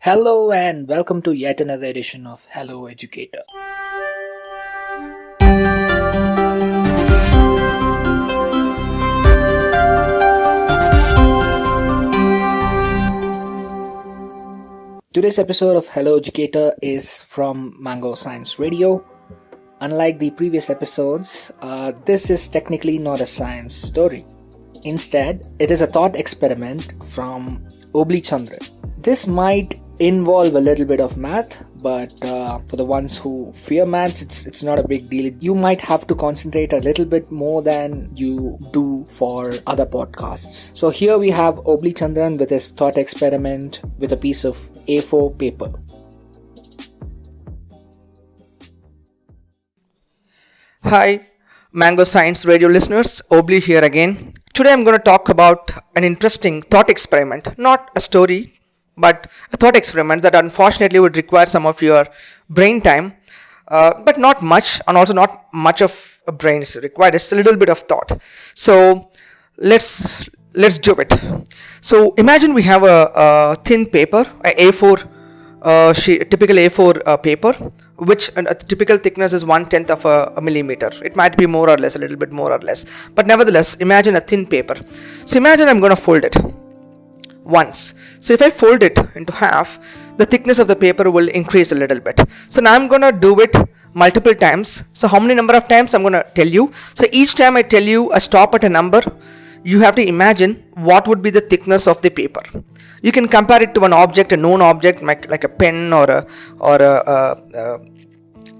Hello and welcome to yet another edition of Hello Educator. Today's episode of Hello Educator is from Mango Science Radio. Unlike the previous episodes, this is technically not a science story. Instead, it is a thought experiment from Obuli Chandran. This might involve a little bit of math, but for the ones who fear maths, it's not a big deal. You might have to concentrate a little bit more than you do for other podcasts. So here we have Obuli Chandran with his thought experiment with a piece of A4 paper. Hi, Mango Science Radio listeners, Obuli here again. Today I'm going to talk about an interesting thought experiment, not a story, but a thought experiment that unfortunately would require some of your brain time, but not much, and also not much of a brain is required. It's a little bit of thought. So let's do it. So imagine we have a thin paper, a A4 sheet, a typical A4 paper, which a typical thickness is 1/10 of a millimeter. It might be more or less, a little bit more or less, but nevertheless, imagine a thin paper. So imagine I'm going to fold it once. So if I fold it into half, the thickness of the paper will increase a little bit. So now I'm going to do it multiple times. So how many number of times I'm going to tell you. So each time I tell you a stop at a number, you have to imagine what would be the thickness of the paper. You can compare it to an object, a known object like a pen or a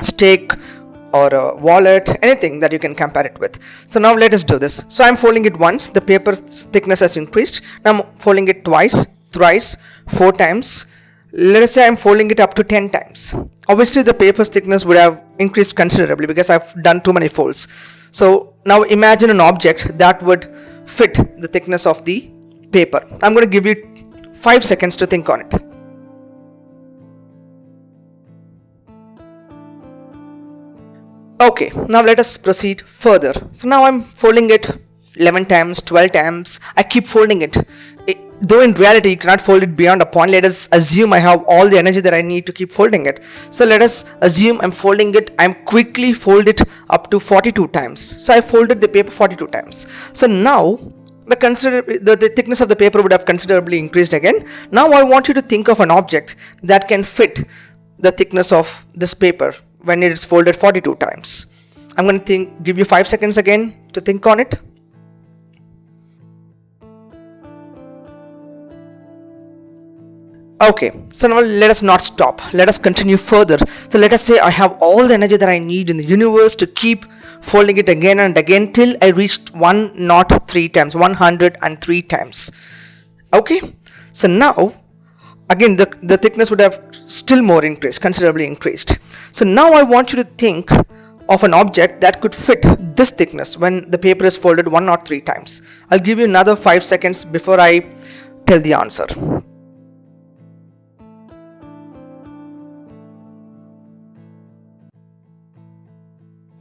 stake or a wallet, anything that you can compare it with. So now let us do this. So I'm folding it once, the paper's thickness has increased. Now I'm folding it twice, thrice, 4 times. Let us say I'm folding it up to 10 times. Obviously the paper's thickness would have increased considerably because I've done too many folds. So now imagine an object that would fit the thickness of the paper. I'm going to give you 5 seconds to think on it. Okay, now let us proceed further. So now I'm folding it 11 times, 12 times. I keep folding it. Though in reality you cannot fold it beyond a point. Let us assume I have all the energy that I need to keep folding it. So let us assume I'm folding it. I'm quickly fold it up to 42 times. So I folded the paper 42 times. So now the thickness of the paper would have considerably increased again. Now I want you to think of an object that can fit the thickness of this paper when it is folded 42 times. I'm going to give you 5 seconds again to think on it. Okay, so now let us not stop. Let us continue further. So let us say I have all the energy that I need in the universe to keep folding it again and again till I reached 103 times, 103 times. Okay, so now again the thickness would have still more increased, considerably increased. So now I want you to think of an object that could fit this thickness when the paper is folded 103 times. I'll give you another 5 seconds before I tell the answer.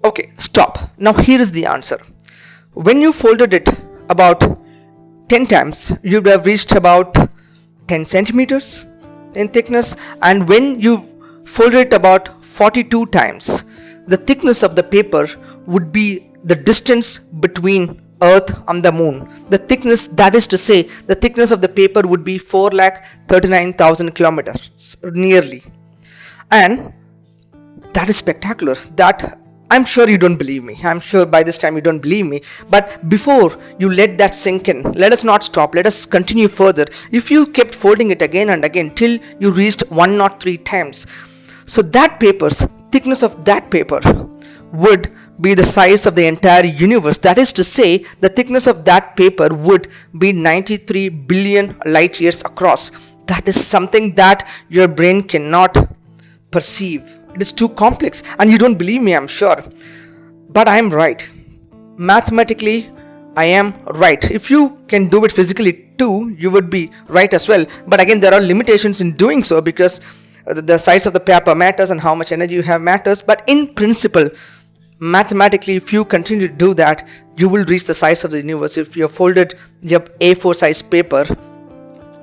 Okay, stop. Now here is the answer. When you folded it about 10 times, you would have reached about 10 centimeters in thickness, and when you folded it about 42 times, the thickness of the paper would be the distance between Earth and the Moon. The thickness, that is to say, the thickness of the paper would be 4,39,000 kilometers nearly. And that is spectacular. That I'm sure you don't believe me. I'm sure by this time you don't believe me. But before you let that sink in, let us not stop. Let us continue further. If you kept folding it again and again till you reached 103 times, so that paper's thickness of that paper would be the size of the entire universe. That is to say, the thickness of that paper would be 93 billion light years across. That is something that your brain cannot perceive. It is too complex, and you don't believe me, I'm sure. But I am right. Mathematically, I am right. If you can do it physically too, you would be right as well. But again, there are limitations in doing so because the size of the paper matters and how much energy you have matters. But in principle, mathematically, if you continue to do that, you will reach the size of the universe. If you have folded your A4 size paper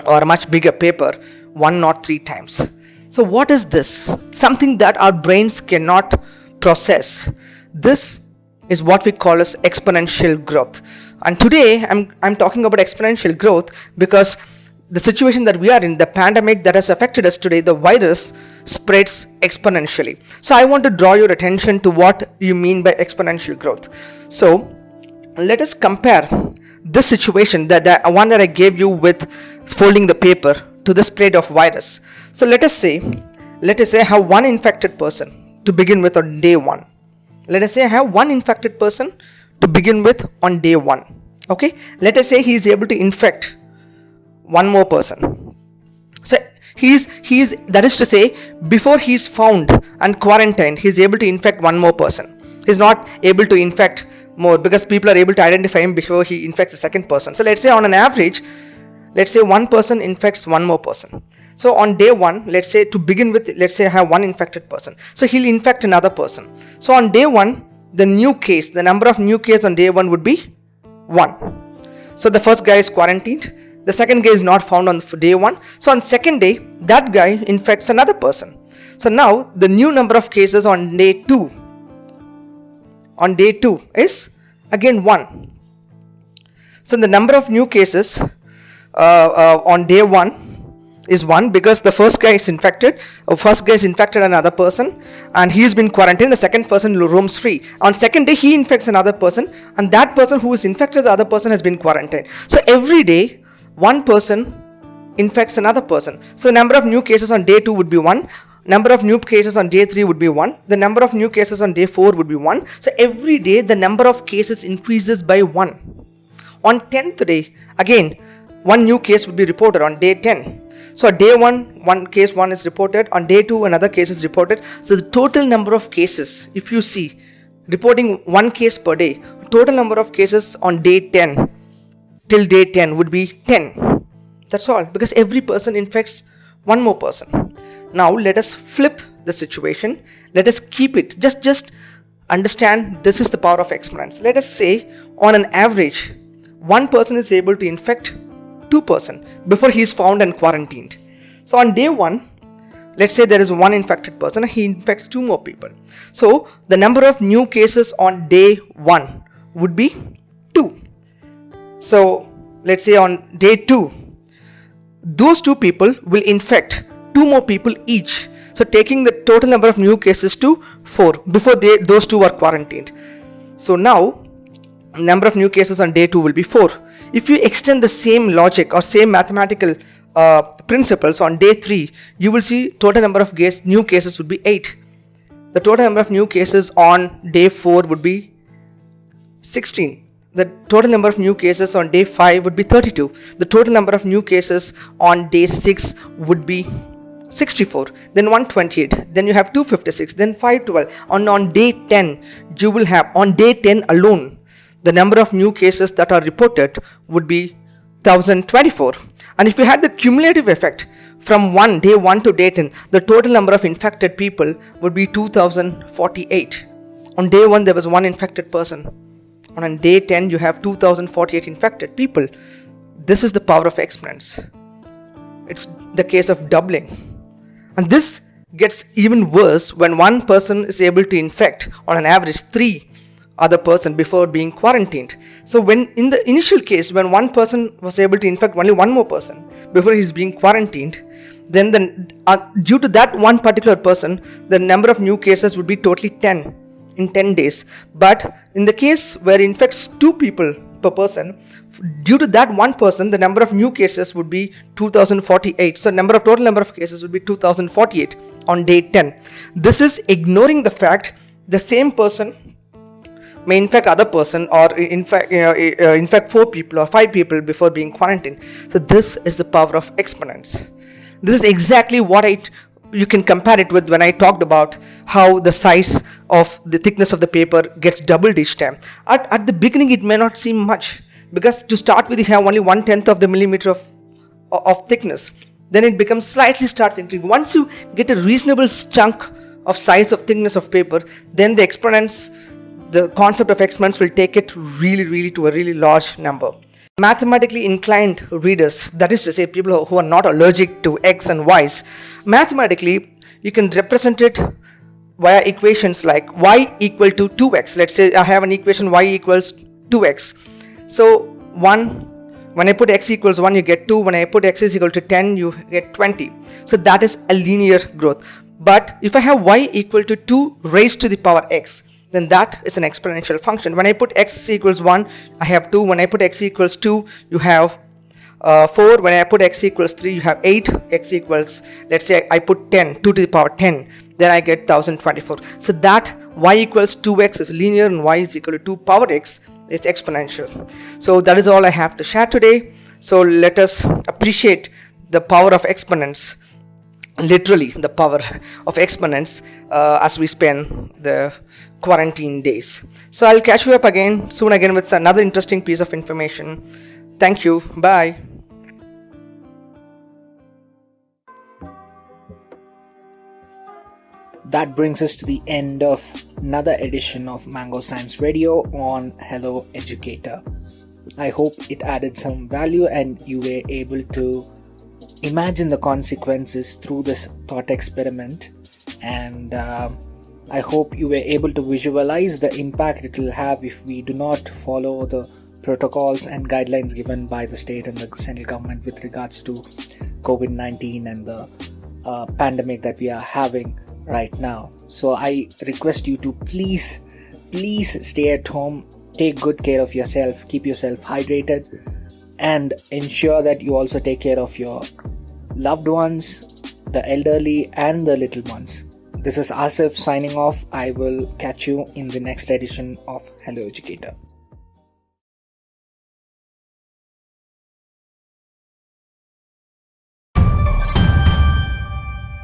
or a much bigger paper 103 times. So what is this? Something that our brains cannot process. This is what we call as exponential growth. And today I'm talking about exponential growth because the situation that we are in, the pandemic that has affected us today, the virus spreads exponentially. So I want to draw your attention to what you mean by exponential growth. So let us compare this situation, that one that I gave you with folding the paper, to the spread of virus. So let us say I have one infected person to begin with on day 1. Let us say I have one infected person to begin with on day 1. Okay, let us say he is able to infect one more person. So he's that is to say, before he is found and quarantined, he is able to infect one more person. He is not able to infect more because people are able to identify him before he infects the second person. So let's say on an average, let's say one person infects one more person. So on day 1, let's say to begin with, let's say I have one infected person. So he'll infect another person. So on day 1, the number of new cases on day 1 would be 1. So the first guy is quarantined. The second guy is not found on day 1. So on second day, that guy infects another person. So now the new number of cases on day 2 is again 1. So the number of new cases on day 1 is 1 because the first guy is infected another person and he's been quarantined. The second person roams free. On second day he infects another person and that person who is infected the other person has been quarantined. So every day one person infects another person. So the number of new cases on day 2 would be 1. Number of new cases on day 3 would be 1. The number of new cases on day 4 would be 1. So every day the number of cases increases by 1. On 10th day, again, one new case would be reported on day 10. So on day 1, one case 1 is reported. On day 2, another case is reported. So the total number of cases, if you see, reporting one case per day, total number of cases on day 10 till day 10 would be 10. That's all, because every person infects one more person. Now let us flip the situation. Let us keep it. Just understand this is the power of exponents. Let us say on an average, one person is able to infect 2 persons before he is found and quarantined. So on day 1, let's say there is one infected person and he infects 2 more people. So the number of new cases on day 1 would be 2. So let's say on day 2, those 2 people will infect 2 more people each. So taking the total number of new cases to 4 before those 2 are quarantined. So now number of new cases on day 2 will be 4. If you extend the same logic or same mathematical principles on day 3, you will see total number of new cases would be 8. The total number of new cases on day 4 would be 16. The total number of new cases on day 5 would be 32. The total number of new cases on day 6 would be 64. Then 128. Then you have 256. Then 512. On day 10, you will have, on day 10 alone, the number of new cases that are reported would be 1024. And if you had the cumulative effect from day 1 to day 10, the total number of infected people would be 2048. On day 1 there was one infected person. And on day 10 you have 2048 infected people. This is the power of exponents. It's the case of doubling. And this gets even worse when one person is able to infect on an average 3 other person before being quarantined. So when in the initial case, when one person was able to infect only one more person before he's being quarantined, then due to that one particular person, the number of new cases would be totally 10 in 10 days. But in the case where it infects 2 people per person, due to that one person, the number of new cases would be 2048. So total number of cases would be 2048 on day 10. This is ignoring the fact the same person may infect other person or infect 4 people or 5 people before being quarantined. So this is the power of exponents. This is exactly what you can compare it with when I talked about how the size of the thickness of the paper gets doubled each time. At the beginning it may not seem much, because to start with you have only 1/10 of the millimeter of thickness. Then it becomes starts increasing. Once you get a reasonable chunk of size of thickness of paper, then the concept of exponents will take it really to a really large number. mathematically inclined readers, that is to say people who are not allergic to x and y's, mathematically you can represent it via equations like y equal to 2x. Let's say I have an equation y equals 2x. So 1, when I put x equals 1 you get 2, when I put x is equal to 10 you get 20. So that is a linear growth. But if I have y equal to 2 raised to the power x, then that is an exponential function. When I put x equals 1 I have 2, when I put x equals 2 you have 4, when I put x equals 3 you have 8, x equals, let's say I put 10, 2 to the power 10, then I get 1024. So that y equals 2x is linear and y is equal to 2 power x is exponential. So that is all I have to share today. So let us appreciate the power of exponents, literally the power of exponents, as we spend the quarantine days. So I'll catch you up again soon again with another interesting piece of information. Thank you. Bye. That brings us to the end of another edition of Mango Science Radio on Hello Educator. I hope it added some value and you were able to imagine the consequences through this thought experiment, and I hope you were able to visualize the impact it will have if we do not follow the protocols and guidelines given by the state and the central government with regards to COVID-19 and the pandemic that we are having right now. So I request you to please stay at home, take good care of yourself, keep yourself hydrated, and ensure that you also take care of your loved ones, the elderly and the little ones. This is Asif signing off. I will catch you in the next edition of Hello Educator.